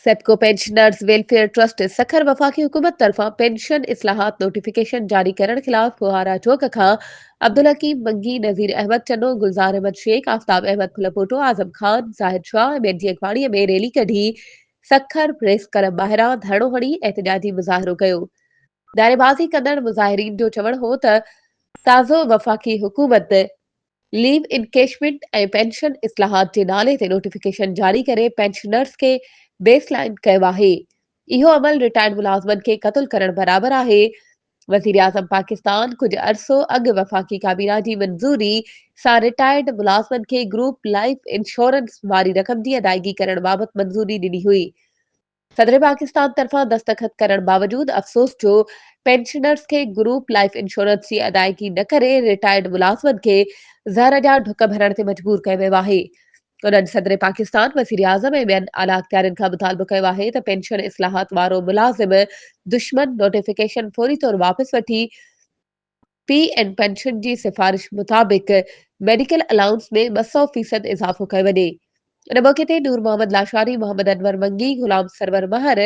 सेप्को pensioners welfare trust Sukkur वफाकी हुकूमत तरफा पेंशन इस्लाहात नोटिफिकेशन जारी करण खिलाफ फुहारा चौक खां अब्दुल हकीम मंगी नजीर अहमद चनो गुलजार अहमद शेख आफ्ताब अहमद फुलपोटो आजम खान जाहिद शाह मेजी अखबाड़ीअ में रैली कढी सखर प्रेस क्लब ॿाहिरां धरणो हणी एहतजाजी मुज़ाहिरो कयो। नारेबाज़ी कंदड़ मुज़ाहिरीन जो चवण हो त ताज़ो वफाकी हुकूमत लीव इनकेशमेंट ऐं पेंशन इस्लाहात जे नाले ते नोटिफिकेशन जारी करे पेंशनर्स खे बेसलाइन कयो आहे। इहो अमल रिटायर्ड मुलाज़मनि खे क़त्ल करण बराबर आहे। वज़ीर आज़म पाकिस्तान कुछ अरसो अॻु वफ़ाकी काबीना जी मंज़ूरी सां रिटायर्ड मुलाज़मनि खे ग्रुप लाइफ इंश्योरेंस वारी रक़म जी अदायगी करण बाबति मंज़ूरी ॾिनी हुई। सदर पाकिस्तान तरफां दस्तखत करण बावजूद अफ़सोस जो पेंशनर्स के ग्रुप लाइफ इंश्योरेंस की अदायगी न करे रिटायर्ड मुलाज़मन के ज़हर जा ढुक भरण ते मजबूर कयो वियो आहे। उन्हनि सदर पाकिस्तान वज़ीर आज़म ऐं ॿियनि आला अख्तियारनि खां मुतालबो कयो आहे त पेंशन इस्लाहात वारो मुलाज़िम दुश्मन नोटिफिकेशन फौरी तौर वापसि वठी पी एन पेंशन जी सिफारिश मुताबिक मेडिकल अलाउंस में 200% इजाफो कयो वञे। इन मौके ते नूर मोहम्मद लाशारी, मोहम्मद अनवर मंगी, गुलाम सरवर महर,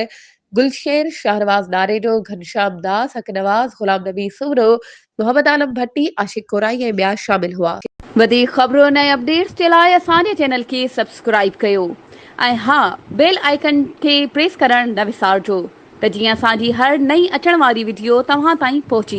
गुलशेर शाहनवाज नारेजो, घनश्याम दास, हक नवाज, गुलाम नबी सुमरो, मोहम्मद आलम भट्टी, आशिक कोराई ऐं ॿिया शामिल हुआ। वधीक ख़बरुनि ऐं अपडेट्स जे लाइ असांजे चैनल खे सब्सक्राइब कयो ऐं हा बेल आइकन खे प्रेस करण न विसारजो त जीअं असांजी हर नई अचण वारी वीडियो तव्हां ताईं पहुची